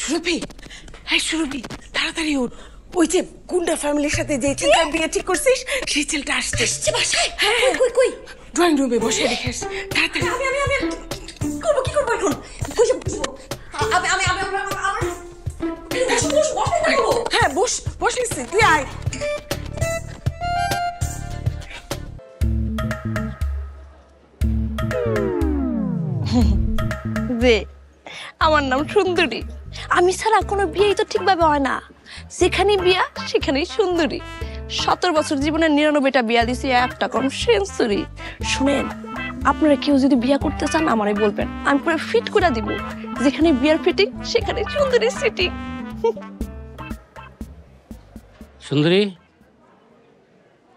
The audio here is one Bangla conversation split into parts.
সুরভি, হ্যাঁ সুরভি, তাড়াতাড়ি ওঠ। ওই যে গুন্ডা ফ্যামিলির সাথে যে ছেলেটা বিয়ে ঠিক করছিস, সেই ছেলেটা আসছে বাসায়। হ্যাঁ কই কই? ড্রয়িং রুমে বসে রেখেছ। তাড়াতাড়ি। আমি করবো কি করবো এখন? হ্যাঁ বস বসেছি, তুই আয়। যে আমার নাম সুন্দরী, আমি ছাড়া কোনো বিয়েই তো ঠিকভাবে হয় না। যেখানে বিয়া সেখানেই সুন্দরী। 17 বছর জীবনে 99টা বিয়া দিছি, একটা কম সেঞ্চুরি। শুনেন, আপনারা কেউ যদি বিয়া করতে চান আমারে বলবেন, আমি পুরো ফিট করে দিব। যেখানে বিয়ার ফিটিং সেখানে সুন্দরী সিটিং। সুন্দরী,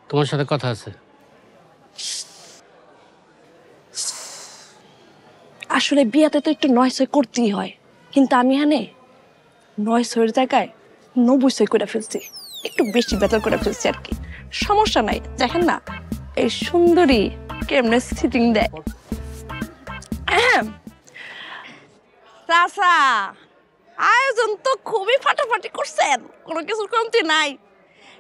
তোমার সাথে কথা আছে। আসলে বিয়াতে তো একটু 9 করতেই হয়, কিন্তু আমি হানে 9 জায়গায় 90 করে ফেলছি, একটু বেশি বেতন করে ফেলছি আর কি। সমস্যা নাই, দেখেন না এই সুন্দরী কেমনে সিটিং দেয়। চাচা, আয়োজন তো খুবই ফাটাফাটি করছেন, কোনো কিছুর কমতি নাই।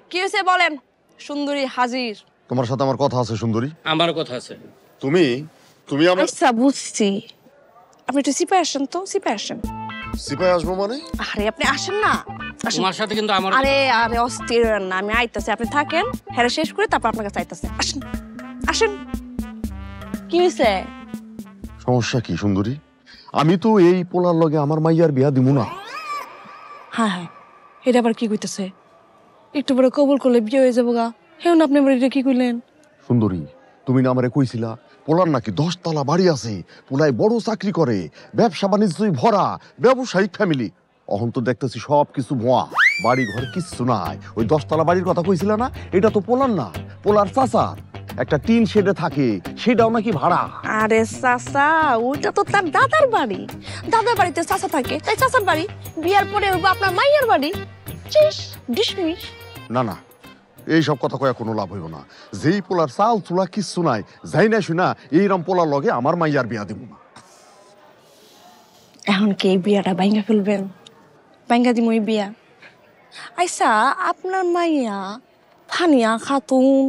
কি হয়েছে বলেন? সুন্দরী হাজির। তোমার সাথে আমার কথা আছে সুন্দরী। আমার কথা আছে। তুমি আমার আচ্ছা বুঝছি, আপনি একটু সিপাই আসেন তো, সিপাই আসেন। সিপাই আসবো মানে? আরে আপনি আসেন না। তোমার সাথে কিন্তু আমার আরে আরে অস্থির হন না, আমি আইতাছি, আপনি থাকেন, হ্যাঁ শেষ করে তারপর আপনার কাছে আইতাছে। আসেন আসেন। কি হয়েছে? সমস্যা কি সুন্দরী? আমি তো এই পোলার লগে আমার মাইয়ার বিয়া দিমু না। হ্যাঁ হ্যাঁ, এটা আবার কি কইতেছে? একটু বড় কবুল করলে বিয়ে হয়ে যাবো গা, হেন আপনি আবার এটা কি কইলেন? সুন্দরী, তুমি না আমারে কইছিলা পোলার নাকি 10 তলা বাড়ি আছে, পোলায় বড় চাকরি করে, ব্যবসা বাণিজ্যই ভরা, ব্যবসায়িক ফ্যামিলি। অহন তো দেখতেছি সব কিছু ভুয়া, বাড়ি ঘর কিচ্ছু নাই। ওই 10 তলা বাড়ির কথা কইছিলা না, এটা তো পোলার না, পোলার চাচা একটা টিন শেডে থাকে, সেটাও নাকি ভাড়া। আরে চাচা, ওইটা তো তার দাদার বাড়ি। দাদার বাড়িতে চাচা থাকে, তাই চাচার বাড়ি। বিয়ার পরে হইব আপনার মাইয়ার বাড়ি। ডিসমিস। না না, এইসব কথা কয়া কোনো লাভ হইব না। যেই পোলার চাল চুলা কিচ্ছু নাই, যাই না শুনা এইরকম পোলার লগে আমার মাইয়ার বিয়া দিব না। এখন কি এই বিয়াটা ভাঙ্গা ফেলবেন? ভাঙ্গা দিম ওই বিয়া। আচ্ছা, আপনার মাইয়া ফানিয়া খাতুন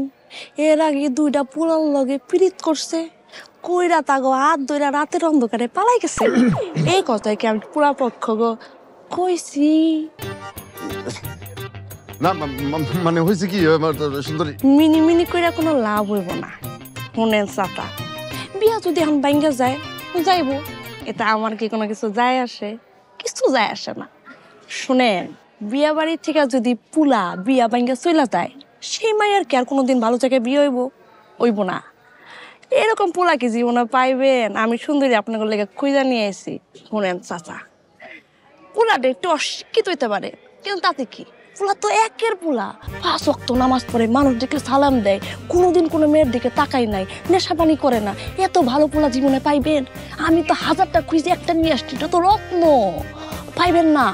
এর আগে 2টা পোলার লগে পীড়িত করছে, কইরা তাগো হাত ধইরা রাতের অন্ধকারে পালাই গেছে। এই কথাই কি আমি পুরা পক্ষ গো কইছি? না মানে হয়েছে কি সুন্দরী, মিনি মিনি কইরা কোনো লাভ হইব না। শুনেন চাচা, বিয়া যদি এখন ভাঙ্গা যায় যাইব, এটা আমার কি কোনো কিছু যায় আসে? কিছু যায় আসে না। শুনেন, বিয়া বাড়ির থেকে যদি পুলা বিয়া ভাঙ্গা চইলা যায়, সেই মাইয়ার কি আর কোনোদিন ভালো জায়গায় বিয়ে হইব না। এরকম পোলা কি জীবনে পাইবেন? আমি সুন্দরী আপনাকে লেগে খুঁজা নিয়ে এসেছি। শুনেন চাচা, পোলাটা একটু অশিক্ষিত হইতে পারে, কিন্তু তাতে কি, পোলা তো একের পোলা। 5 ওয়াক্ত নামাজ পড়ে, মানুষ দেখলে সালাম দেয়, কোনোদিন কোনো মেয়ের দিকে তাকাই নাই, নেশা পানি করে না। এত ভালো পোলা জীবনে পাইবেন? আমি তো 1000টা খুঁজে একটা নিয়ে আসছি, এটা তো রত্ন। পাইবেন না।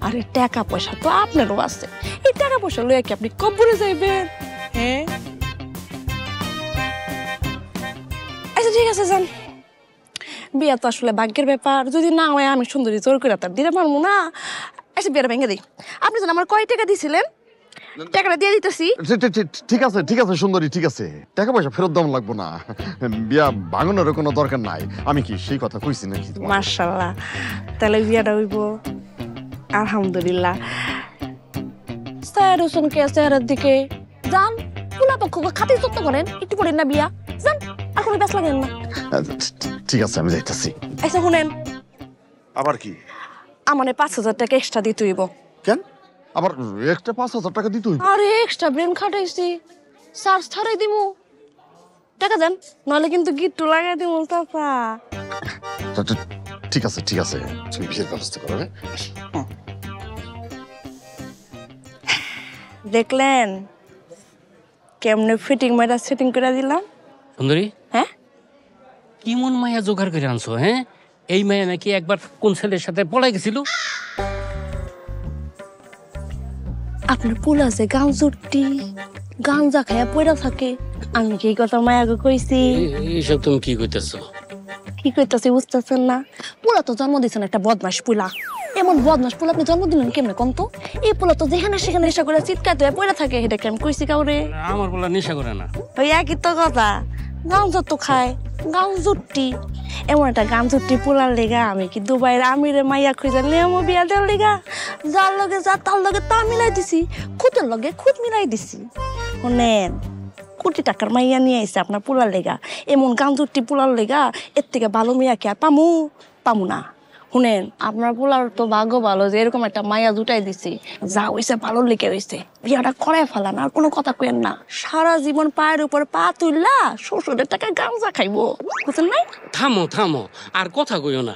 আরে টাকা পয়সা তো আপনারও আছে, এই টাকা পয়সা লইয়া কি আপনি কবরে যাইবেন? হ্যাঁ আচ্ছা ঠিক আছে, যান। বিয়া তো আসলে ভাগ্যের ব্যাপার, যদি না হয় আমি সুন্দরী জোর করে তার দিতে পারবো না। আচ্ছা বিয়াটা ভেঙে দিই। আপনি জান আমার কয় টাকা দিয়েছিলেন? টাকাটা দিয়ে দিতেছি। ঠিক আছে ঠিক আছে সুন্দরী, ঠিক আছে, টাকা পয়সা ফেরত দাম লাগবো না, বিয়া ভাঙানোর কোনো দরকার নাই। আমি কি সেই কথা কইছি নাকি? মাশাআল্লাহ, তাহলে বিয়াটা হইব আলহামদুলিল্লাহ। স্যার হোসেন কে স্যারের দিকে যান, পুলা পক্ষ খাতির যত্ন করেন, একটু করেন না বিয়া। যান, আর কোনো ব্যস্ত লাগেন না। ঠিক আছে, আমি যাইতাছি। আচ্ছা শুনেন, আবার কি? আমারে 5000 টাকা এক্সট্রা দিতে হইব। কেন আবার একটা 5000 টাকা দিতে হইব? আরে এক্সট্রা ব্রেন খাটাইছি, চার্জ ছাড়াই দিমু। টাকা দেন, নইলে কিন্তু গিট্টু লাগাই দিমু চাচা। ঠিক আছে ঠিক আছে, তুমি বিয়ের ব্যবস্থা করো। দেখলেন কেমনে ফিটিং মাইরা সেটিং করে দিলাম? সুন্দরী, হ্যাঁ কেমন মায়া জোগাড় করে আনছো? হ্যাঁ, এই মায়া নাকি একবার কোন ছেলের সাথে পলাই গেছিল? আপনার পুল আছে গাঞ্জুটি, গাঞ্জা খায়া পড়া থাকে, আমি কি কথা মায়াকে কইছি? এইসব তুমি কি কইতেছো? কি কইতাছি বুঝতেছেন না? পুলা তো জন্ম দিয়েছেন একটা বদমাস পুলা, এমন বদমাস পোলা আপনি জন্ম দিলেন কেমনে কোন তো? এই পোলা তো যেখানে সেখানে নেশা করে চিৎকার দিয়ে পড়ে থাকে, এটা কেমন কইছি কাউরে? আমার বলা নেশা করে না। ওই একই তো কথা, গাঞ্জা তো খায়, গাঞ্জুটি। এমন একটা গাঞ্জুটি পোলার লেগা আমি কি দুবাইয়ের আমিরে মাইয়া খুঁজে নেমো বিয়া দেওয়ার লেগা? যার লগে যা তার লগে তা মিলাই দিছি, খুদের লগে খুদ মিলাই দিছি। শোনেন, কোটি টাকার মাইয়া নিয়ে আইছে আপনার পোলার লেগা, এমন গাঞ্জুটি পোলার লেগা এর থেকে ভালো মেয়া কি আর পামু না। শুনেন, আপনার পোলার তো ভাগ্য ভালো যে এরকম একটা মাইয়া জুটাই দিছি, যা হইছে ভালো লেগে হইছে। বিয়াটা করাই ফেলান, আর কোনো কথা কইেন না। সারা জীবন পায়ের উপর পা তুললা শ্বশুরের টাকা গাঞ্জা খাইবো, বুঝলেন নাই? থামো থামো, আর কথা কইও না।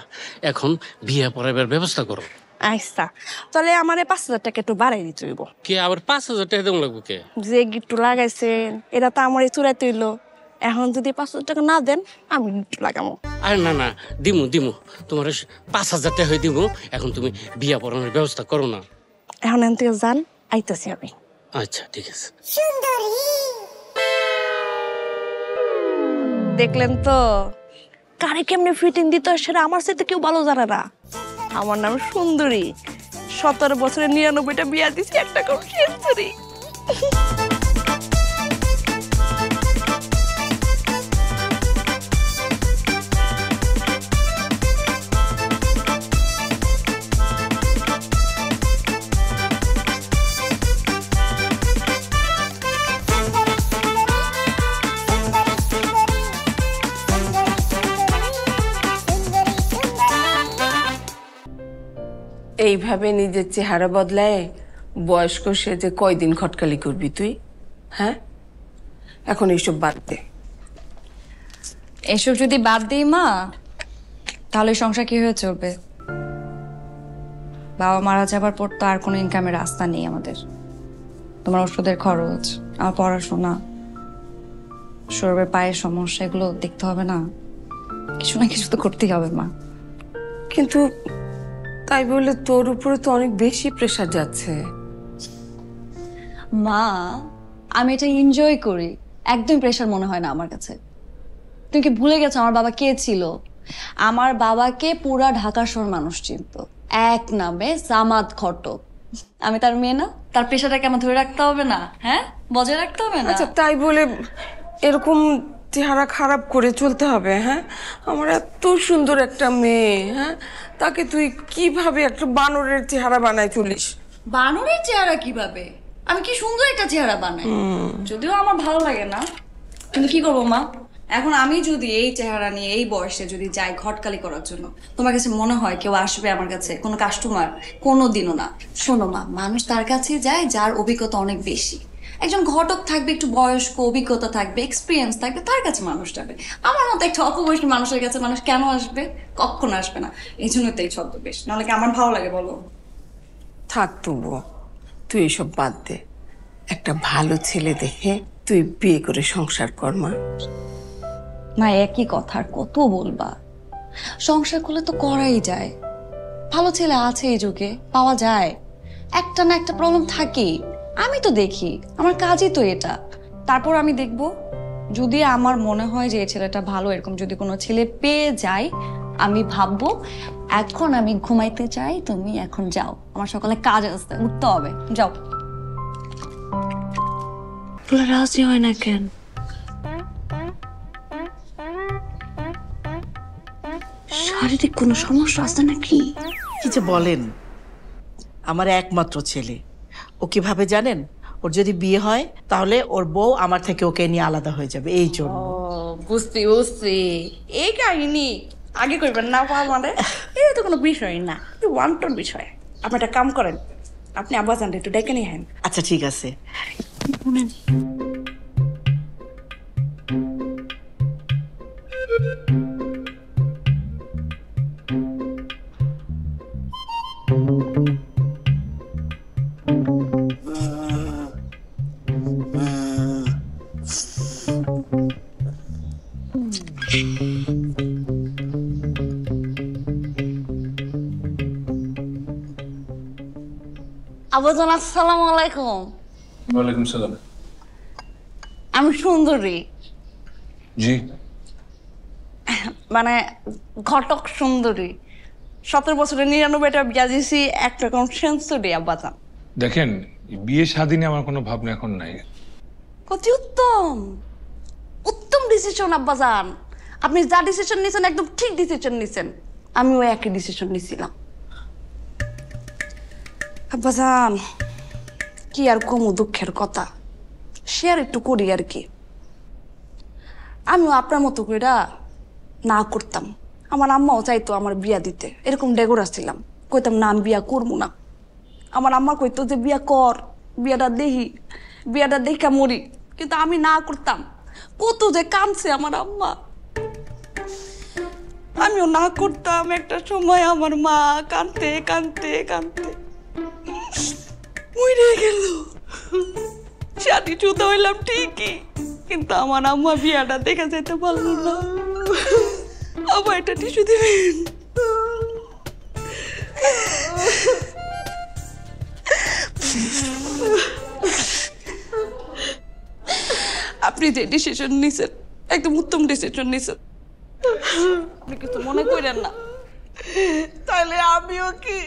এখন বিয়ে পড়াইবার ব্যবস্থা করো। আচ্ছা, তাহলে আমার 5,000 টাকা একটু বাড়াই দিতে হইব। কে আবার 5,000 টাকা দেবো লাগবো কে? যে গিট্টু লাগাইছেন এটা তো আমার চূড়াই তৈল। এখন যদি 5,000 টাকা না দেন আমি গিট্টু লাগামো। আরে না না, দিমু দিমু, তোমার 5,000 টাকা হয়ে দিমু। এখন তুমি বিয়া পড়ানোর ব্যবস্থা করো না। এখন এখান থেকে যান, আইতাছি আমি। আচ্ছা ঠিক আছে। দেখলেন তো কারে কেমনে ফিটিং দিতে হয় সেটা আমার সাথে কেউ ভালো জানে না। আমার নাম সুন্দরী, 17 বছরে 99টা বিয়া দিছি, একটা কম সেঞ্চুরি। এইভাবে নিজের চেহারা বদলায় বয়স্ক সেজে কয়দিন খটকালি করবি তুই? হ্যাঁ, এখন এইসব বাদ দে। এসব যদি বাদ দিই মা, তাহলে সংসার কি হয়ে চলবে? বাবা মারা যাবার পর তো আর কোনো ইনকামের রাস্তা নেই আমাদের। তোমার ওষুধের খরচ, আমার পড়াশোনা, সৌরভের পায়ের সমস্যা, এগুলো দেখতে হবে না? কিছু না কিছু তো করতেই হবে মা। কিন্তু তাই বলে তোর উপরে তো অনেক বেশি প্রেসার যাচ্ছে। মা, আমি এটা এনজয় করি, একদম প্রেশার মনে হয় না আমার কাছে। তুমি কি ভুলে গেছো আমার বাবা কে ছিল? আমার বাবাকে পুরা ঢাকার শহর মানুষ চিনত, এক নামে জামাত ঘটক। আমি তার মেয়ে না? তার প্রেশারটাকে আমার ধরে রাখতে হবে না? হ্যাঁ, বজায় রাখতে হবে না? আচ্ছা, তাই বলে এরকম চেহারা খারাপ করে চলতে হবে? হ্যাঁ, আমার এত সুন্দর একটা মেয়ে, হ্যাঁ, তাকে তুই কিভাবে একটা বানরের চেহারা বানায় চলিস? বানরের চেহারা কিভাবে? আমি কি সুন্দর একটা চেহারা বানাই, যদিও আমার ভালো লাগে না, কিন্তু কি করবো মা? এখন আমি যদি এই চেহারা নিয়ে এই বয়সে যদি যাই ঘটকালি করার জন্য, তোমার কাছে মনে হয় কেউ আসবে আমার কাছে? কোনো কাস্টমার কোনোদিনও না। শোনো মা, মানুষ তার কাছে যায় যার অভিজ্ঞতা অনেক বেশি। একজন ঘটক থাকবে, একটু বয়স্ক, অভিজ্ঞতা থাকবে, এক্সপিরিয়েন্স থাকবে, তার কাছে মানুষ যাবে। আমার মতো একটা অল্প বয়সী মানুষের কাছে মানুষ কেন আসবে? কখনো আসবে না। এই জন্য তো এই ছদ্মবেশ, নাহলে কি আমার ভালো লাগে বলো? থাক তবুও, তুই এসব বাদ দে। একটা ভালো ছেলে দেখে তুই বিয়ে করে সংসার কর মা। মা, একই কথা আর কত বলবা? সংসার করলে তো করাই যায়। ভালো ছেলে আছে এই যুগে, পাওয়া যায়। একটা না একটা প্রবলেম থাকেই, আমি তো দেখি, আমার কাজই তো এটা। তারপর আমি দেখব, যদি আমার মনে হয় যে এই ছেলেটা ভালো, এরকম যদি কোনো ছেলে পেয়ে যাই, আমি ভাববো এখন আমি ঘুমাইতে চাই, তুমি এখন যাও, আমার সকালে কাজ আসতে উঠতে হবে, যাও। রাজি হয় না কেন? শারীরিক কোনো সমস্যা আছে নাকি? কি যে বলেন, আমার একমাত্র ছেলে। ও কিভাবে জানেন? ওর যদি বিয়ে হয় তাহলে ওর বউ আমার থেকে ওকে নিয়ে আলাদা হয়ে যাবে, এই জন্য। বুঝছি বুঝছি, এই কাহিনী আগে করবেন না আমাদের। এটা তো কোনো বিষয় না, ওয়ান্টন বিষয়। আপনি একটা কাম করেন, আপনি আব্বাজান একটু ডেকে নিয়ে আহেন। আচ্ছা ঠিক আছে। আব্বাজান আসসালামু আলাইকুম। ওয়ালাইকুম সালাম। আমি সুন্দরী, জি। মানে ঘটক সুন্দরী। 17 বছরে 99টা বিয়া দিয়েছি, একটা কোন সেন্সুরি আব্বাজান। দেখেন, বিয়ে শাদী নিয়ে আমার কোনো ভাবনা এখন নাই। অতি উত্তম, উত্তম ডিসিশন আব্বাজান। আপনি যা ডিসিশন নিয়েছেন একদম ঠিক ডিসিশন নিয়েছেন। আমিও একই ডিসিশন নিয়েছিলাম। আব্বাজান কি আর কম দুঃখের কথা, শেয়ার একটু করি আর কি। আমিও আপনার মতো কইরা না করতাম। আমার আম্মাও চাইতো আমার বিয়া দিতে, এরকম ডেগোরা ছিলাম। কইতাম না আমি বিয়া করবো না। আমার আম্মা কইতো যে বিয়া কর, বিয়াটা দেখি, বিয়াটা দেখা মরি, কিন্তু আমি না করতাম। কত যে কাঁদছে আমার আম্মা, আমিও না করতাম। একটা সময় আমার মা কাঁদতে কাঁদতে কাঁদতে মরে গেল। শাদি চুদা হইলাম ঠিকই, কিন্তু আমার আম্মা বিয়াটা দেখা যেতে পারলো না। আবার একটা টিস্যু দিবেন? আপনি যে ডিসিশন নিছেন একদম উত্তম ডিসিশন নিছেন, আপনি কিছু মনে করেন না। তাহলে আমিও কি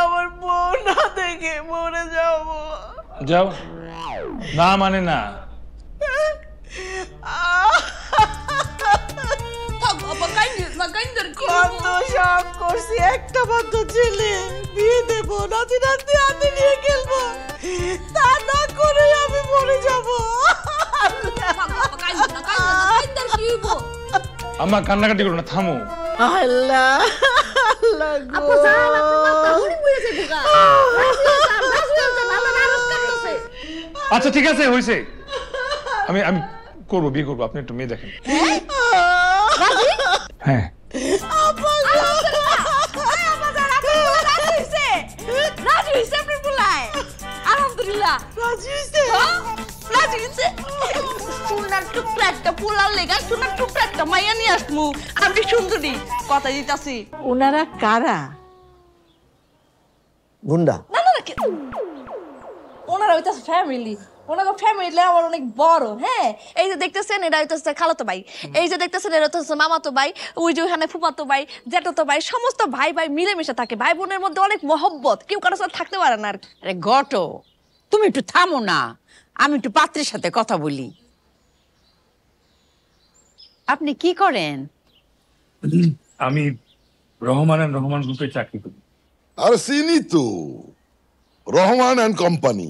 আমার বউ না দেখে মরে যাব? যাও না মানে না। কত শখ করছি, একটা মাত্র ছেলে, বিয়ে দেবো, নাতি নাতি হাতে নিয়ে খেলবো, তা না করে আমি মরে যাবো। আম্মা কান্নাকাটি করো না, থামো। আল্লাহ আল্লাহ গো। আচ্ছা ঠিক আছে, হয়েছে। আমি আমি করবো, বিয়ে করবো। আপনি একটু মেয়ে দেখেন। হ্যাঁ আলহামদুলিল্লাহ রাজি হইছে, রাজি হইছে। সোনার টুকরা একটা পোলার লেগা সোনার টুকরা একটা মাইয়া নিয়ে আসমু। আমি সুন্দরী কথা দিতাছি। ওনারা কারা? গুন্ডা। না না না, ওনারা হইতাছে ফ্যামিলি। ওনার ফ্যামিলি আমার অনেক বড়। হ্যাঁ, এই যে দেখতেছেন এটা হইতাছে খালাতো ভাই, এই যে দেখতেছেন এটা হচ্ছে মামাতো ভাই, ওই যে ওখানে ফুফাতো ভাই, জ্যাঠাতো ভাই, সমস্ত ভাই ভাই মিলেমিশে থাকে। ভাই বোনের মধ্যে অনেক মহব্বত, কেউ কারোর সাথে থাকতে পারে না আর কি। আরে ঘটো, তুমি একটু থামো না, আমি একটু পাত্রের সাথে কথা বলি। আপনি কি করেন? আমি রহমান এন্ড রহমান গ্রুপে চাকরি করি। আর চিনি তো, রহমান অ্যান্ড কোম্পানি,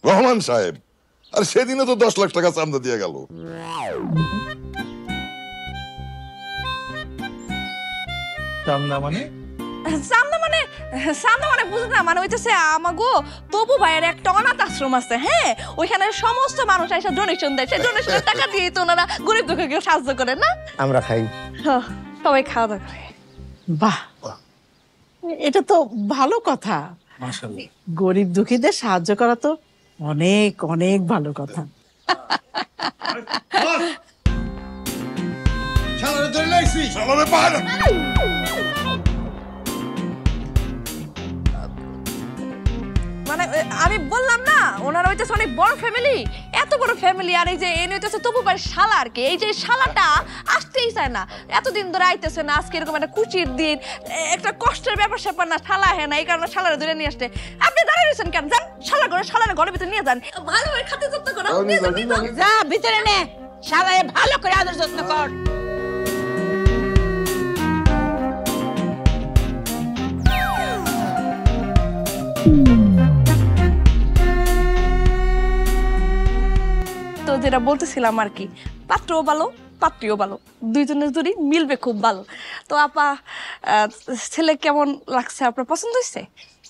রহমান সাহেব। আর সেদিনে তো 10 লাখ টাকা চান্দা দিয়ে গেল। চান্দা মানে? সামনে মানে বুঝে না, মানে হইতেছে আমাগো তবু ভাইয়ের একটা অনাথ আশ্রম আছে। হ্যাঁ, ওইখানে সমস্ত মানুষ এসে ডোনেশন দেয়, সেই ডোনেশনের টাকা দিয়ে তো ওনারা গরিব দুঃখীকে সাহায্য করেন না? আমরা খাই। সবাই খাওয়া দাওয়া করে। বাহ, এটা তো ভালো কথা। মাশাআল্লাহ। গরিব দুঃখীদের সাহায্য করা তো অনেক অনেক ভালো কথা। শালারে পার। মানে আমি বললাম না, ওনারা হইতেছে অনেক বড় ফ্যামিলি, এত বড় ফ্যামিলি। আর এই যে এনে হইতেছে তবু ভাই শালা আর কি। এই যে শালাটা আসতেই চায় না, এতদিন ধরে আইতেছে না। আজকে এরকম একটা কুচির দিন, একটা কষ্টের ব্যাপার স্যাপার না, শালা হ্যাঁ না, এই কারণে শালারে ধরে নিয়ে আসতে। আপনি দাঁড়িয়ে রয়েছেন কেন? যান শালা করে, শালারে ঘরের ভিতরে নিয়ে যান, ভালোভাবে খাতে যত্ন করো। যা ভিতরে নে, শালায় ভালো করে আদর যত্ন কর। তো যেটা বলতেছিলাম আর কি, পাত্রও ভালো পাত্রীও ভালো, দুইজনের জুড়ি মিলবে খুব ভালো। তো আপা, ছেলে কেমন লাগছে? আপনার পছন্দ হয়েছে?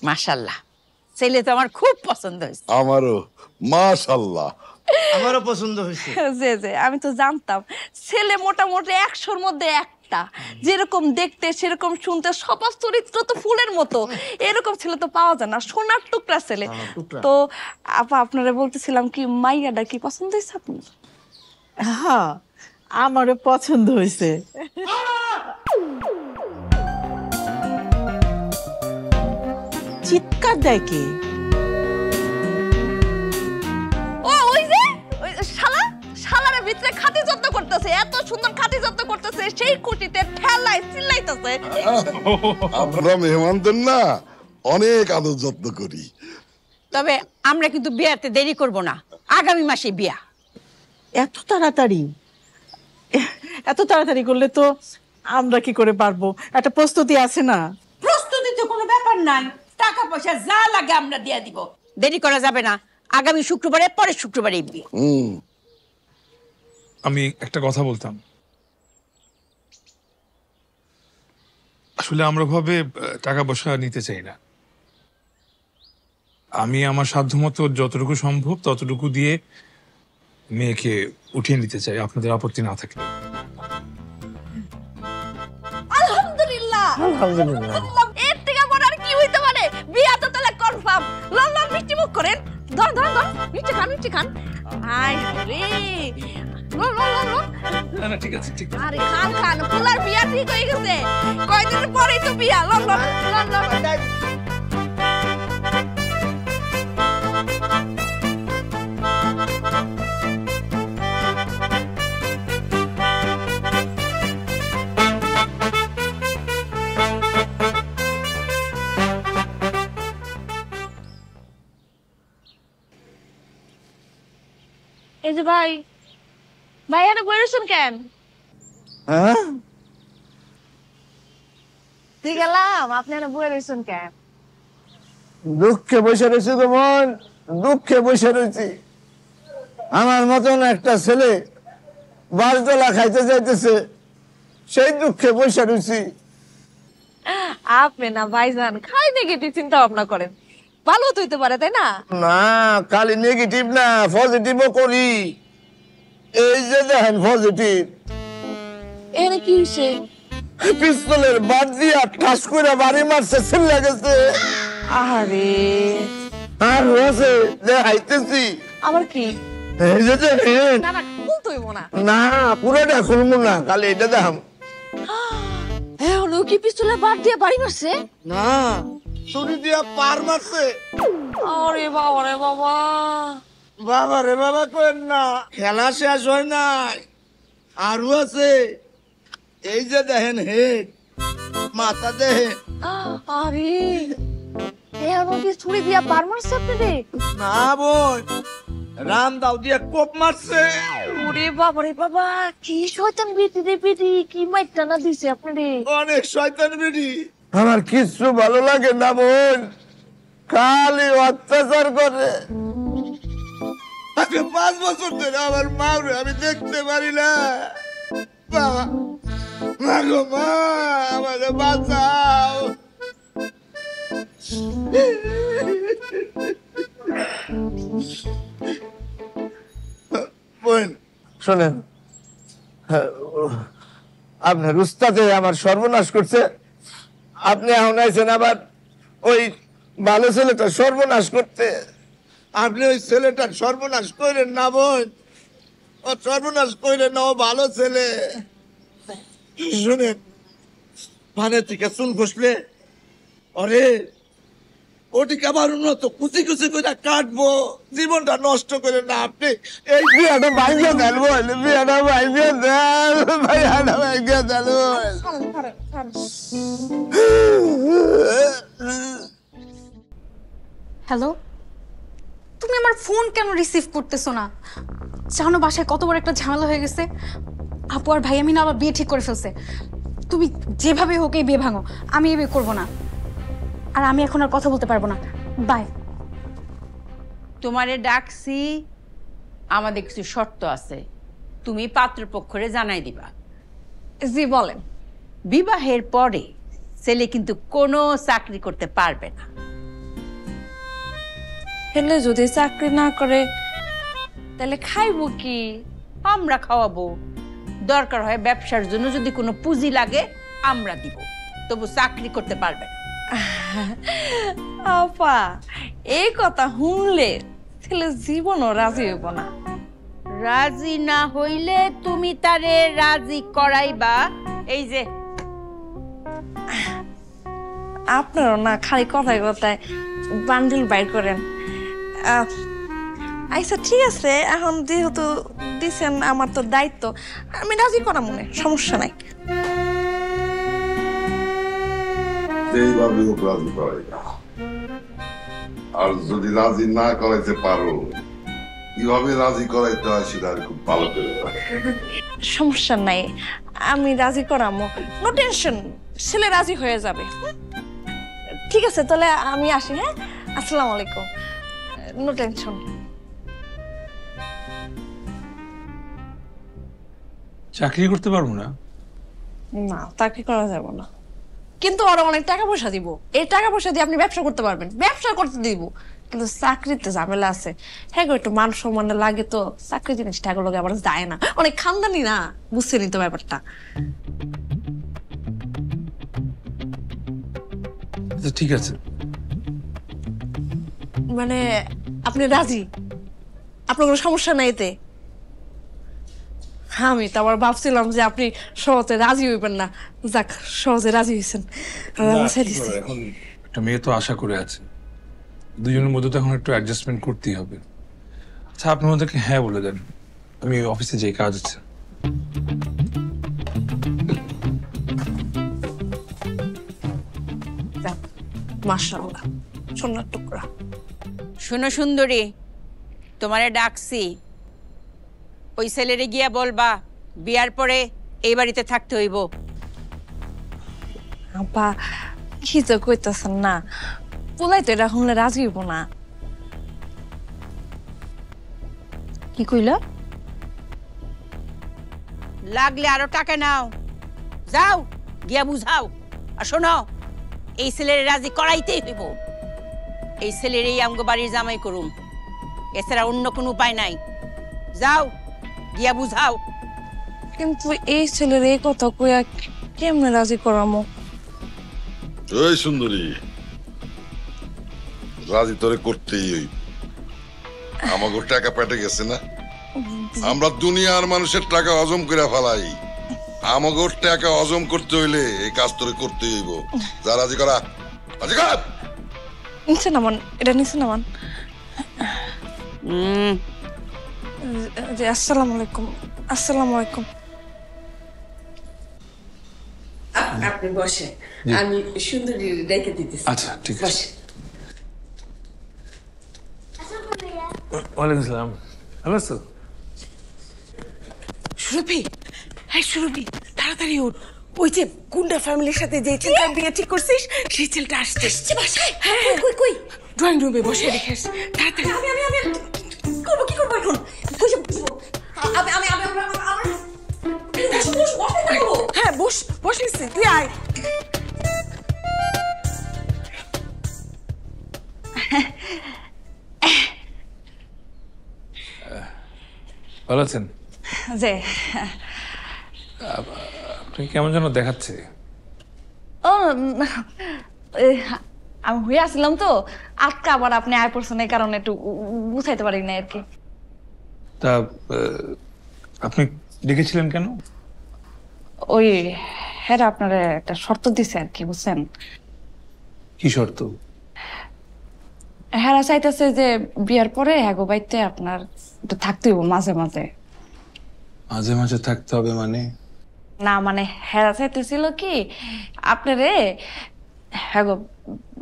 মাশাআল্লাহ, ছেলে তো আমার খুব পছন্দ হয়েছে। আমারও মাশাআল্লাহ। আমারও পছন্দ হয়েছে। যে যে আমি তো জানতাম ছেলে মোটামুটি 100-র মধ্যে একটা, যেরকম দেখতে সেরকম শুনতে, স্বভাব চরিত্র তো ফুলের মতো। এরকম ছেলে তো পাওয়া যায় না, সোনার টুকরা ছেলে। তো আপা, আপনারা বলতেছিলাম কি, মাইয়াটা কি পছন্দ হয়েছে আপনার? হ্যাঁ, আমারও পছন্দ হয়েছে। চিৎকার দেয় কি? ও ওই যে শালারে ভিতরে খাতে যত্ন করতে করতেছে, এত সুন্দর খাতি যত্ন করতেছে, সেই খুশিতে ঠেলাই চিল্লাইতেছে। আমরা মেহমানদের না অনেক আদর যত্ন করি। তবে আমরা কিন্তু বিয়াতে দেরি করব না, আগামী মাসে বিয়া। এত তাড়াতাড়ি? এত তাড়াতাড়ি করলে তো আমরা কি করে পারবো? একটা প্রস্তুতি আছে না? প্রস্তুতি তো কোনো ব্যাপার নাই, টাকা পয়সা যা লাগে আমরা দিয়ে দিব। দেরি করা যাবে না, আগামী শুক্রবারে, পরের শুক্রবারে বিয়ে। আমি একটা কথা বলতাম, আসলে আমরা ভাবে টাকা পয়সা নিতে চাই না। আমি আমার সাধ্যমতো যতটুকু সম্ভব ততটুকু দিয়ে মেয়েকে উঠিয়ে নিতে চাই, আপনাদের আপত্তি না থাকলে। আলহামদুলিল্লাহ, আলহামদুলিল্লাহ। এর থেকে বড় আর কি হইতে পারে? বিয়া তো তাহলে কনফার্ম। লন লন, মিষ্টি মুখ করেন। ধর ধর ধর, মিষ্টি খান, মিষ্টি খান। আয় রে, লন লন লন লন। না ঠিক আছে, ঠিক আছে। আরে খান খান, পোলার বিয়া ঠিক হয়ে গেছে, কয়দিন পরেই তো বিয়া। Loan loan loan loan. এই যে ভাই, ভাই এনে বইরেছেন কেন? ঠিক গেলাম, আপনি এনে বইরেছেন কেন? দুঃখে বসে রয়েছি তো বোন, দুঃখে বসে রয়েছি। আমার মতন একটা ছেলে বাসডোলা খাইতে যাইতেছে, সেই দুঃখে বসে রয়েছি। আপনি না ভাইজান খাই নেগেটিভ চিন্তা ভাবনা করেন, ভালো তো হইতে পারে, তাই না? না, খালি নেগেটিভ না, পজিটিভও করি। এই যে দেখেন পজিটিভ। এখানে কি হয়েছে? পিস্তলের বাদ দিয়া ঠাস করে বাড়ি মারছে, ছিল্লা গেছে। আরে আর হয়েছে দেখাইতেছি। আবার কি? এই যে দেখেন। না না, বলতে হইব না। না, পুরোটা খুলবো না, খালি এটা দেখাম। এখন ও কি পিস্তলে বাদ দিয়ে বাড়ি মারছে? না, ছুরি দিয়া পার মারছে। আরে বাবা রে বাবা। বাবা রে বাবা করেন না, খেলা শেষ হয় নাই, আরো আছে। এই যে দেখেন হেড, মাথা দেখেন। আরে এখন কি ছুরি দিয়া বাড়ি মারছে আপনি রে? না বোন, রাম দাও দিয়া কোপ মারছে। ওরে বাবা রে বাবা, কি শয়তান বেটি রে বেটি, কি মাইরটা না দিছে আপনি রে। অনেক শয়তান বেটি। আমার কিছু ভালো লাগে না বোন, খালি অত্যাচার করে। আজকে 5 বছর ধরে আমার মারে আমি দেখতে পারি না। মা গো মা, আমাকে বাঁচাও। বোন শোনেন, আপনার উস্তাদে আমার সর্বনাশ করছে। আপনি এখন আইছেন আবার ওই ভালো ছেলেটা সর্বনাশ করতে। আপনি ওই ছেলেটার সর্বনাশ করেন না বোন, ও সর্বনাশ করেন না, ও ভালো ছেলে। শুনেন, পানে থেকে চুন খসলে অরে ওটিকে আবার উন্নত কুচি কুচি করে কাটবো, জীবনটা নষ্ট করে না। আপনি এই বিয়াটা ভাইকে দেন বল, বিয়াটা ভাইকে দেন, বিয়াটা ভাইকে দেন। হ্যালো, তুমি আমার ফোন কেন রিসিভ করতেছো না? জানো বাসায় কত বড় একটা ঝামেলা হয়ে গেছে। আপু আর ভাই আমি না আবার বিয়ে ঠিক করে ফেলছে। তুমি যেভাবে হোক এই বিয়ে ভাঙো, আমি এই বিয়ে করবো না। আর আমি এখন আর কথা বলতে পারবো না, বাই। তোমারে ডাকছি, আমাদের কিছু শর্ত আছে, তুমি পাত্রপক্ষরে জানাই দিবা। জি বলেন। বিবাহের পরে ছেলে কিন্তু কোনো চাকরি করতে পারবে না। হেলে যদি চাকরি না করে তাহলে খাইবো কি? আমরা খাওয়াবো, দরকার হয় ব্যবসার জন্য যদি কোনো পুঁজি লাগে আমরা দিব, তবু চাকরি করতে পারবে না। আপা, এই কথা শুনলে ছেলে জীবনও রাজি হইব না। রাজি না হইলে তুমি তারে রাজি করাইবা। এই যে আপনারও না খালি কথায় কথায় বান্ডিল বাইর করেন। আচ্ছা ঠিক আছে, এখন যেহেতু দিছেন আমার তো দায়িত্ব, আমি রাজি করা মনে সমস্যা নাই। এইভাবে হোক রাজি করাই না। আর যদি রাজি না করাইতে পারো, কিভাবে রাজি করাইতে হয় সেটা আমি খুব ভালো করে জানি। সমস্যা নাই, আমি রাজি করামো, নো টেনশন, ছেলে রাজি হয়ে যাবে। ঠিক আছে তাহলে আমি আসি। হ্যাঁ, আসসালামু আলাইকুম, নো টেনশন। চাকরি করতে পারবো না? না, চাকরি করা যাবে না, কিন্তু ওরা অনেক টাকা পয়সা দিব। এই টাকা পয়সা দিয়ে আপনি ব্যবসা করতে পারবেন, ব্যবসা করতে দিব, কিন্তু চাকরিতে ঝামেলা আছে। হ্যাঁ গো, একটু মান সম্মান লাগে তো, চাকরি জিনিসটা এগুলো আবার যায় না, অনেক খানদানি না, বুঝছেনই তো ব্যাপারটা। ঠিক আছে, মানে আপনি রাজি? আপনার কোনো সমস্যা নাই এতে? আমি তো আবার ভাবছিলাম যে আপনি সহজে রাজি হইবেন না, যাক সহজে রাজি হয়েছেন। এখন একটা মেয়ে তো আশা করে আছে, দুজনের মধ্যে তো এখন একটু অ্যাডজাস্টমেন্ট করতেই হবে। আচ্ছা আপনি ওদেরকে হ্যাঁ বলে দেন, আমি অফিসে যেই কাজ আছে। মাশাআল্লাহ, সোনার টুকরা। শোনো সুন্দরী, তোমারে ডাকছি, ওই ছেলেরে গিয়া বলবা বিয়ার পরে এই বাড়িতে থাকতে হইব। আপা কি তো কইতাছেন না, পোলাই তো এটা শুনলে রাজি হইব না। কি কইলা? লাগলে আরো টাকা নাও, যাও গিয়া বুঝাও। আর শোনো, এই ছেলের রাজি করাইতেই হইব। এই ছেলের এই আমগো বাড়ির জামাই করুম, এছাড়া অন্য কোনো উপায় নাই। যাও গিয়া বুঝাও। কিন্তু এই ছেলের এই কথা কইয়া কেমনে রাজি করামো? এই সুন্দরী, রাজি তোরে করতেই হইব। আমাকে টাকা পেটে গেছে না, আমরা দুনিয়ার মানুষের টাকা হজম করে ফেলাই। আমাকে টাকা হজম করতে হইলে এই কাজ তোরে করতে হইব। যা রাজি করা, রাজি কর। নিচে নামান, এটা নিচে নামান। জি আসসালামু আলাইকুম। আসসালামু আলাইকুম। আপনি বসে, আমি সুন্দরী ডেকে দিতেছি। আচ্ছা ঠিক আছে। ওয়ালাইকুম আসসালাম, ভালো আছো? সুরভি, হ্যাঁ সুরভি তাড়াতাড়ি ওঠ, ওই যে গুন্ডা ফ্যামিলির সাথে যে ছেলেটা বিয়ে ঠিক করছিস সেই ছেলেটা আসছে বাসায়। হ্যাঁ কই কই? ড্রয়িং রুমে বসে রেখেস, তাড়াতাড়ি। আমি করবো, কি করবো এখন? হ্যাঁ বস, বসেছি, তুই আয়। ভালো আছেন? যে আপনি কেমন যেন দেখাচ্ছে। ও আমি হয়ে আসলাম তো, আজকে আবার আপনি আয় পড়ছেন, এই কারণে একটু বুঝাইতে পারি না আর কি। তা আপনি ডেকেছিলেন কেন? ওই হ্যাঁ আপনারা একটা শর্ত দিছে আর কি, বুঝছেন? কি শর্ত? হ্যাঁ চাইতেছে যে বিয়ার পরে হ্যাগো বাইতে আপনার একটু থাকতে হইব মাঝে মাঝে। মাঝে মাঝে থাকতে হবে মানে? না মানে হ্যাঁ চাইতেছিল কি আপনারে হ্যাগো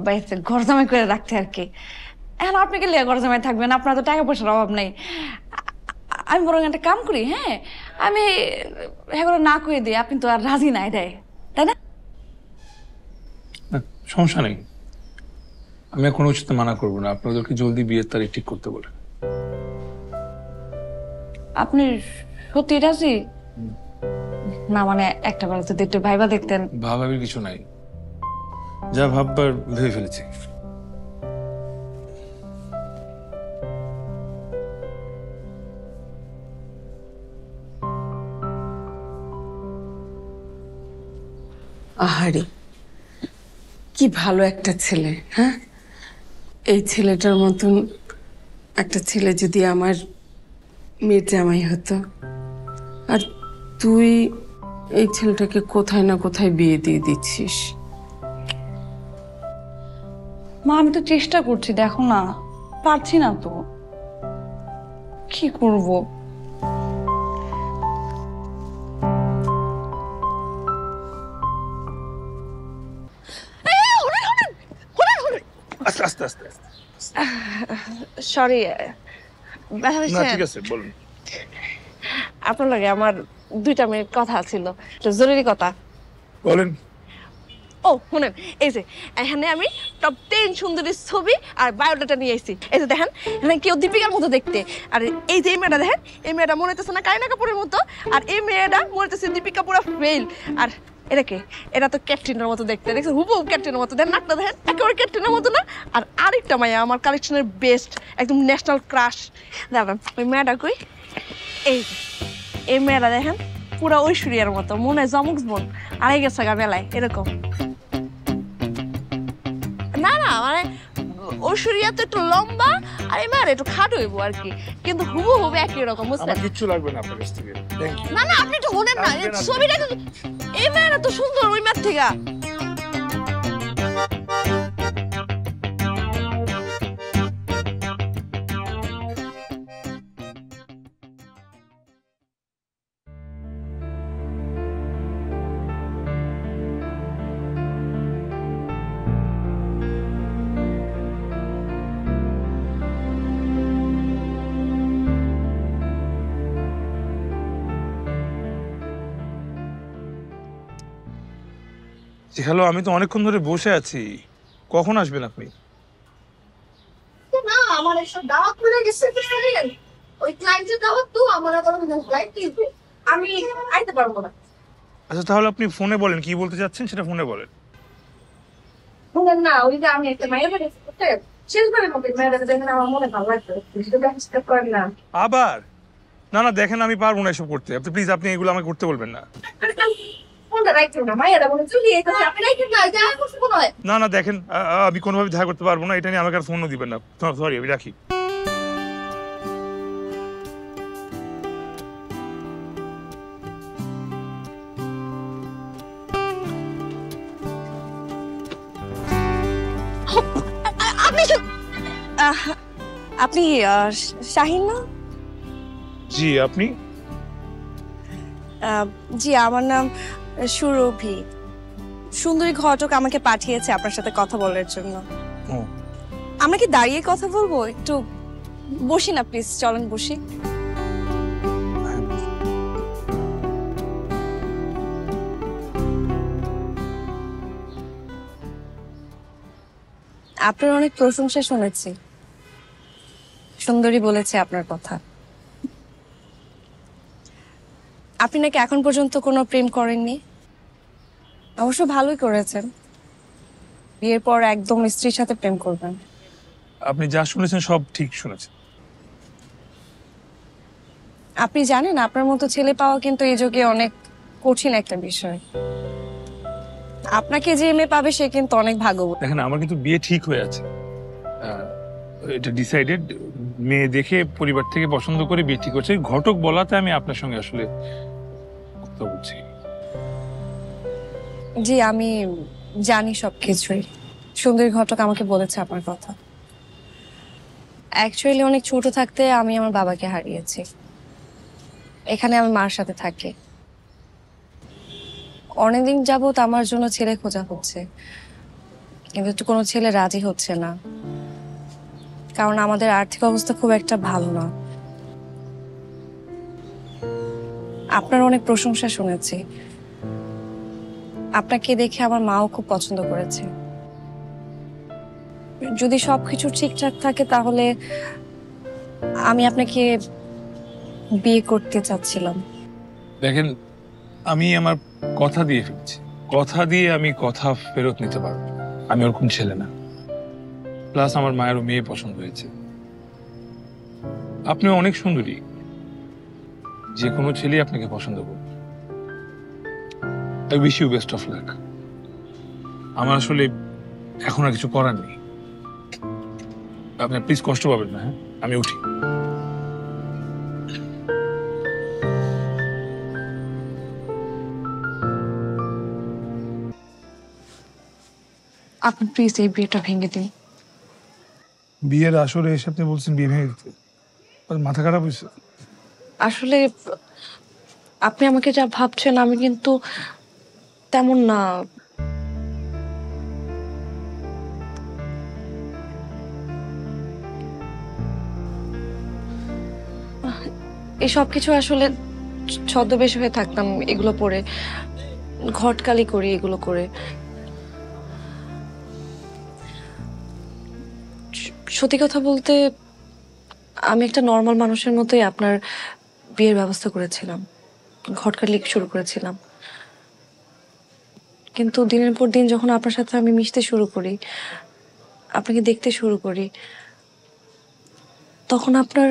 বাইতে ঘর জামাই করে রাখতে আর কি। এখন আপনি গেলে ঘর জামাই থাকবেন, আপনার তো টাকা পয়সার অভাব নেই। আমি বরং একটা কাম করি, হ্যাঁ আমি হ্যাঁ না করে দিই, আপনি তো আর রাজি নাই দেয়, তাই না? সমস্যা নেই, আমি কোনো কিছুতে মানা করবো না। আপনাদেরকে জলদি বিয়ের তারিখ ঠিক করতে বলেন। আপনি সত্যি রাজি? না মানে একটা বার যদি একটু ভাইবা দেখতেন। ভাবাবের কিছু নাই, যা ভাববার ভেবে ফেলেছি। আহারে কি ভালো একটা ছেলে। হ্যাঁ, এই ছেলেটার মতন একটা ছেলে যদি আমার মেয়ের জামাই হতো, আর তুই এই ছেলেটাকে কোথায় না কোথায় বিয়ে দিয়ে দিচ্ছিস। মা আমি তো চেষ্টা করছি, দেখো না পারছি না তো। কি করব? আস্তে আস্তে আস্তে আস্তে। সরি, না ঠিক আছে, বলুন। আপনার লাগে আমার 2 মিনিট কথা ছিল, একটা জরুরি কথা। বলেন। ও শুনেন, এই যে এখানে আমি টপ 10 সুন্দরী ছবি আর বায়োডাটা নিয়ে এসেছি। এই যে দেখেন, এখানে কেউ দীপিকার মতো দেখতে, আর এই যে এই মেয়েটা দেখেন, এই মেয়েটা মনে হইতেছে না কারিনা কাপুরের মতো, আর এই মেয়েটা মনে হইতেছে দীপিকা পুরো ফেল। আর এটা কে? এটা তো ক্যাটরিনার মতো দেখতে, দেখছেন হুবহু ক্যাটরিনার মতো। দেখেন নাকটা দেখেন, একেবারে ক্যাটরিনার মতো না? আর আরেকটা মায়া আমার কালেকশনের বেস্ট, একদম ন্যাশনাল ক্রাশ। দেখেন ওই মেয়েটা কই? এই যে এই মেয়েটা দেখেন, পুরো ঐশ্বরিয়ার মতো, মনে হয় জমক বোন আড়াই গেছে গা বেলায় এরকম। না না, মানে ঐশ্বরিয়া তো একটু লম্বা আর এই মেয়ের একটু খাটো হইব আর কি, কিন্তু হুবহু একই রকম, বুঝছেন? কিচ্ছু লাগবে না আপনার কাছ থেকে, থ্যাংক ইউ। না না, আপনি একটু শোনেন না, এই ছবিটা তো, এই মেয়েরা তো সুন্দর ওই মেয়ের থেকে। হ্যালো, আমি তো অনেকক্ষণ ধরে বসে আছি, কখন আসবেন আপনি? না, আমার এসব দাওয়াত পড়ে গেছে, বুঝলেন? ওই ক্লায়েন্টের দাওয়াত তো আমার আবার ফ্লাইট দিবে, আমি আইতে পারবো না। আচ্ছা তাহলে আপনি ফোনে বলেন, কি বলতে চাচ্ছেন সেটা ফোনে বলেন। শুনেন না, ওই যে আমি একটা মায়ের বাড়ি করতে শেষবারের মতো মায়ের বাড়ি দেখেন, আমার মনে ভালো লাগতো, সেটা করেন না। আবার না না, দেখেন আমি পারবো না এসব করতে, আপনি প্লিজ আপনি এগুলো আমাকে করতে বলবেন না। ফোনটা রাখছেন না, মায়েরা মনে চলি এসেছে, আপনি রাখছেন না, যা করছে মনে হয়। না না দেখেন, আমি কোনোভাবে দেখা করতে পারবো না, এটা নিয়ে আমাকে আর ফোনও দিবেন না, সরি, আমি রাখি। আপনি শাহিন না? জি, আপনি? জি, আমার নাম সুরভি। সুন্দরী ঘটক আমাকে পাঠিয়েছে আপনার সাথে কথা বলার জন্য। আমরা কি দাঁড়িয়ে কথা বলবো? একটু বসি না প্লিজ, চলেন বসি। আপনার অনেক প্রশংসা শুনেছি, সুন্দরী বলেছে আপনার কথা। আপনি নাকি এখন পর্যন্ত কোনো প্রেম করেননি? অবশ্য ভালোই করেছেন, বিয়ের পর একদম স্ত্রীর সাথে প্রেম করবেন। আপনি যা শুনেছেন সব ঠিক শুনেছেন। আপনি জানেন আপনার মতো ছেলে পাওয়া কিন্তু এই যুগে অনেক কঠিন একটা বিষয়। আপনাকে যে মেয়ে পাবে সে কিন্তু অনেক ভাগ্যবান। দেখেন আমার কিন্তু বিয়ে ঠিক হয়ে আছে, এটা ডিসাইডেড, মেয়ে দেখে পরিবার থেকে পছন্দ করে বিয়ে ঠিক হচ্ছে। ঘটক বলাতে আমি আপনার সঙ্গে আসলে কথা বলছি। জি, আমি জানি সবকিছুই। সুন্দরী ঘটক আমাকে বলেছে আপনার কথা। অ্যাকচুয়ালি অনেক ছোট থাকতে আমি আমার বাবাকে হারিয়েছি। এখানে আমি মার সাথে থাকি। অনেকদিন যাবত আমার জন্য ছেলে খোঁজা হচ্ছে, কিন্তু কোনো ছেলে রাজি হচ্ছে না, কারণ আমাদের আর্থিক অবস্থা খুব একটা ভালো না। আপনার অনেক প্রশংসা শুনেছি, আপনাকে দেখে আমার মাও খুব পছন্দ করেছে। যদি সবকিছু ঠিকঠাক থাকে তাহলে আমি আপনাকে বিয়ে করতে চাচ্ছিলাম। দেখেন আমি আমার কথা দিয়ে ফেলছি, কথা দিয়ে আমি কথা ফেরত নিতে পারবো। আমি ওরকম ছেলে না, প্লাস আমার মায়েরও মেয়ে পছন্দ হয়েছে। আপনি অনেক সুন্দরী, যে কোনো ছেলে আপনাকে পছন্দ করবে। I wish you best of luck. আমার আসলে এখন আর কিছু করার নেই, আপনি প্লিজ কষ্ট পাবেন না। হ্যাঁ, আমি উঠি। আপনি প্লিজ এই বিয়েটা ভেঙে দিন। বিয়ের আসরে এসে আপনি বলছেন বিয়ে ভেঙে দিতে? মাথা খারাপ হয়েছে? আসলে আপনি আমাকে যা ভাবছেন আমি কিন্তু তেমন না। এই সব কিছু আসলে ছদ্মবেশ হয়ে থাকতাম এগুলো পরে, ঘটকালি করি এগুলো করে। সত্যি কথা বলতে আমি একটা নর্মাল মানুষের মতোই আপনার বিয়ের ব্যবস্থা করেছিলাম, ঘটকালি শুরু করেছিলাম। কিন্তু দিনের পর দিন যখন আপনার সাথে আমি মিশতে শুরু করি, আপনাকে দেখতে শুরু করি, তখন আপনার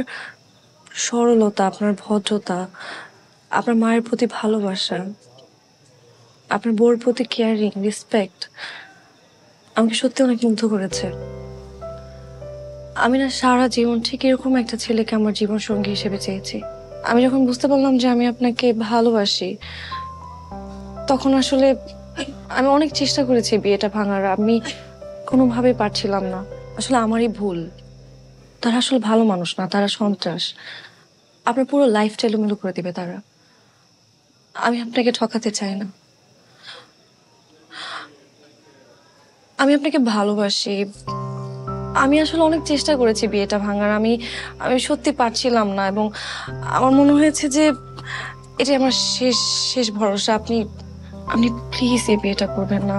সরলতা, আপনার ভদ্রতা, আপনার মায়ের প্রতি ভালোবাসা, আপনার বউর প্রতি কেয়ারিং, রেসপেক্ট আমাকে সত্যি অনেক মুগ্ধ করেছে। আমি না সারা জীবন ঠিক এরকম একটা ছেলেকে আমার জীবন সঙ্গী হিসেবে চেয়েছি। আমি যখন বুঝতে পারলাম যে আমি আপনাকে ভালোবাসি, তখন আসলে আমি অনেক চেষ্টা করেছি বিয়েটা ভাঙার, আমি কোনোভাবেই পারছিলাম না। আসলে আমারই ভুল। তারা আসলে ভালো মানুষ না, তারা সন্ত্রাস। আপনার পুরো লাইফটা এলোমেলো করে দিবে তারা। আমি আপনাকে ঠকাতে চাই না। আমি আপনাকে ভালোবাসি। আমি আসলে অনেক চেষ্টা করেছি বিয়েটা ভাঙার, আমি সত্যি পারছিলাম না, এবং আমার মনে হয়েছে যে এটা আমার শেষ ভরসা। আপনি প্লিজ এই বিয়েটা করবেন না।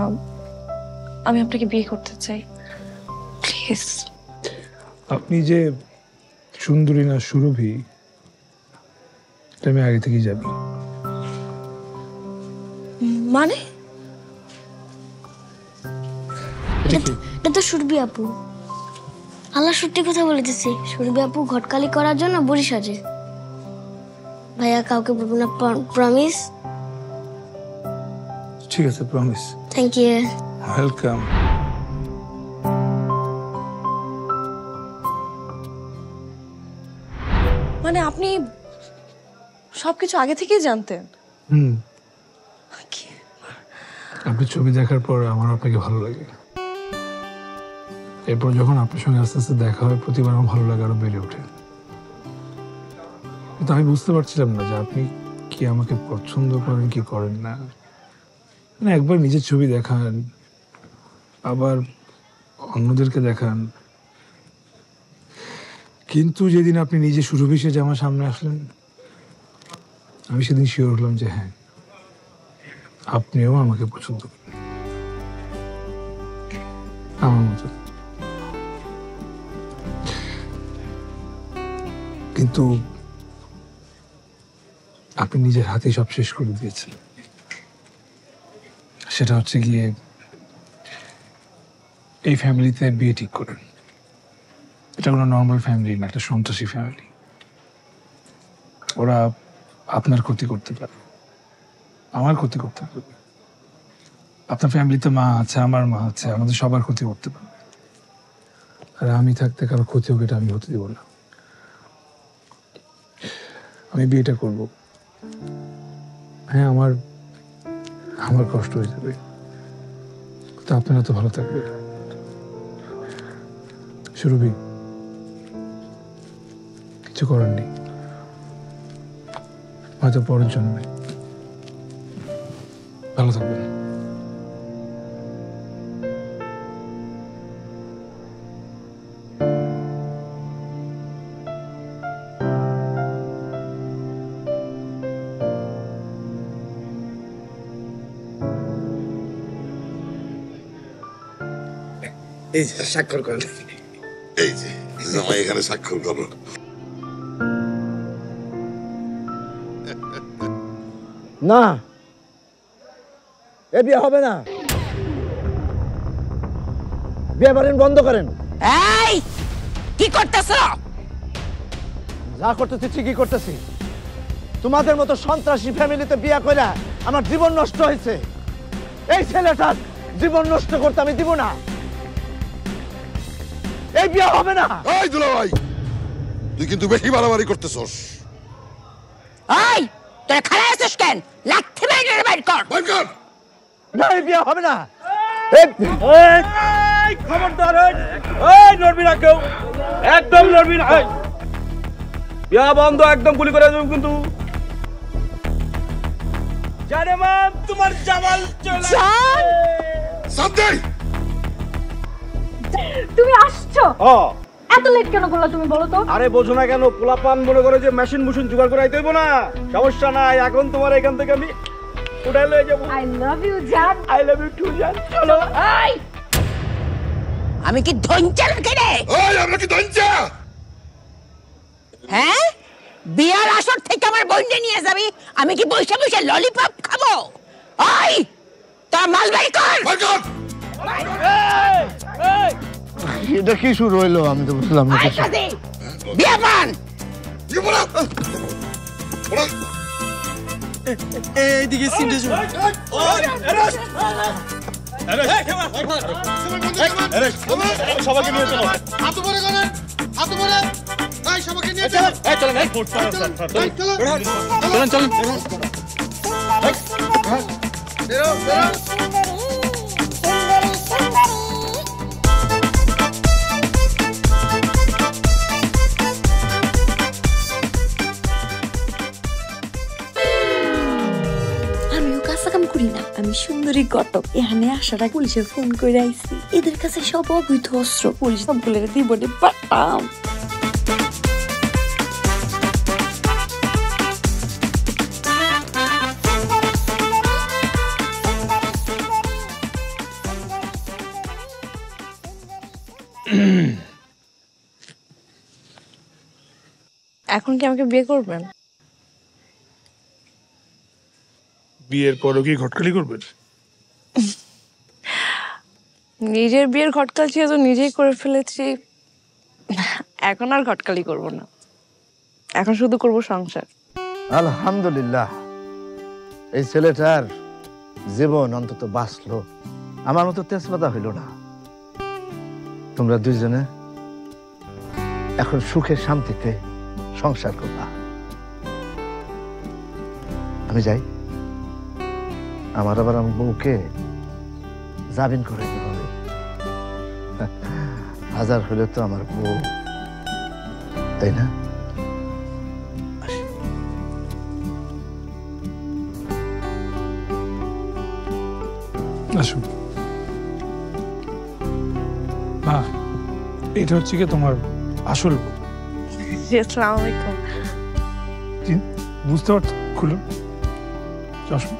আমি আপনাকে বিয়ে করতে চাই, প্লিজ। আপনি যে সুন্দরী না সুরভি, এটা আমি আগে থেকেই জানি। মানে এটা তো সুরভি আপু। আল্লাহ সত্যি কথা বলেছে, সুরভি আপু ঘটকালি করার জন্য বুড়ি সাজে। ভাইয়া কাউকে বলবো না, প্রমিস? ঠিক আছে, প্রমিস। Thank you. ওয়েলকাম। মানে আপনি সবকিছু আগে থেকেই জানতেন? আপনি ছবি দেখার পর আমার আপনাকে ভালো লাগে। এরপর যখন আপনার সঙ্গে আস্তে আস্তে দেখা হয়, প্রতিবার আমার ভালো লাগে আরো বেড়ে ওঠে। কিন্তু আমি বুঝতে পারছিলাম না যে আপনি কি আমাকে পছন্দ করেন কি করেন না। মানে একবার নিজের ছবি দেখান, আবার অন্যদেরকে দেখান, কিন্তু যেদিন আপনি নিজে সুরভি সেজে আমার সামনে আসলেন, আমি সেদিন শিওর হলাম যে হ্যাঁ, আপনিও আমাকে পছন্দ করেন আমার মতো। কিন্তু আপনি নিজের হাতে সব শেষ করে দিয়েছেন। সেটা হচ্ছে গিয়ে এই ফ্যামিলিতে বিয়ে ঠিক করেন। এটা কোনো নর্মাল ফ্যামিলি না, একটা সন্ত্রাসী ফ্যামিলি। ওরা আপনার ক্ষতি করতে পারে, আমার ক্ষতি করতে পারবে। আপনার ফ্যামিলিতে মা আছে, আমার মা আছে, আমাদের সবার ক্ষতি করতে পারবে। আর আমি থাকতে কারো ক্ষতি হোক এটা আমি হতে দেব না। আমি বিয়েটা করব। হ্যাঁ, আমার কষ্ট হয়ে যাবে, তো আপনারা তো ভালো থাকবে। সুরভি, কিছু করার নেই, হয়তো পরের জন্মে। ভালো থাকবেন। এই যে স্বাক্ষর করেন। এই যে জামাই এখানে স্বাক্ষর করো। না, এ বিয়ে হবে না। বিয়ে বাড়ি বন্ধ করেন। এই কি করতেছ? যা করতেছি ঠিকই করতেছি। তোমাদের মতো সন্ত্রাসী ফ্যামিলিতে বিয়ে করে আমার জীবন নষ্ট হয়েছে। এই ছেলেটার জীবন নষ্ট করতে আমি দিব না। এই বিয়ে হবে না। এই দুলা ভাই, তুই কিন্তু বেশি বাড়াবাড়ি করতেছস। এই তোরা খাড়া আছিস কেন? লাঠি মেরে বের কর। বের কর। না, এই বিয়ে হবে না। খবরদার, এই নড়বি না কেউ, একদম নড়বি না। বিয়া বন্ধ, একদম গুলি করে দেব কিন্তু। জানেমান তোমার জামাল চলে সাদ্দাই তুমি আসছো? এত লেট কেন করলা তুমি বলো তো? আরে বোঝো না কেন, পোলাপান মনে করে যে মেশিন মুশিন জোগাড় করে আইতে হইব না, সমস্যা নাই, এখন তোমার এখান থেকে আমি উঠাই লয়ে যাবো। আই লাভ ইউ জান। আই লাভ ইউ টু জান। চলো। এই আমি কি ধঞ্চা নাকি রে? ওই আমরা কি ধঞ্চা? হ্যাঁ, বিয়ার আসর থেকে আমার বোনকে নিয়ে যাবি, আমি কি বসে বসে ললিপপ খাবো? ওই তোর মাল বাই কর। এটা কি শুরু হইলো আমি তো বুঝলাম না। বিয়া পান এইদিকে সিন্ডে যো। সবাইকে নিয়ে চলো। হাত উপরে করেন, হাত উপরে। এই সবাইকে নিয়ে চলো। এই চলেন, এই চলেন চলেন। বেরো বেরো। আমি সুন্দরী ঘটক, এখানে আসার আগে পুলিশের ফোন করে আইছি। এদের কাছে সব অবৈধ অস্ত্র, পুলিশ সব বলে দিবনে পাঠাম। এখন কি আমাকে বিয়ে করবেন? বিয়ের পরও কি ঘটকালি করবেন? নিজের বিয়ের ঘটকালি ছিল তো নিজেই করে ফেলেছি, এখন আর ঘটকালি করব না, এখন শুধু করব সংসার। আলহামদুলিল্লাহ, এই ছেলেটার জীবন অন্তত বাঁচলো, আমার মতো তেজপাতা হইল না। তোমরা দুইজনে এখন সুখে শান্তিতে সংসার করবা। আমি যাই, আমার আবার আমার বউকে জামিন করে দিতে হবে। হাজার হলে তো আমার বউ, তাই না? আসুন। মা, এটা হচ্ছে কি তোমার আসল বউ? আসসালামু আলাইকুম। বুঝতে পারছো? খুলুন চশমা।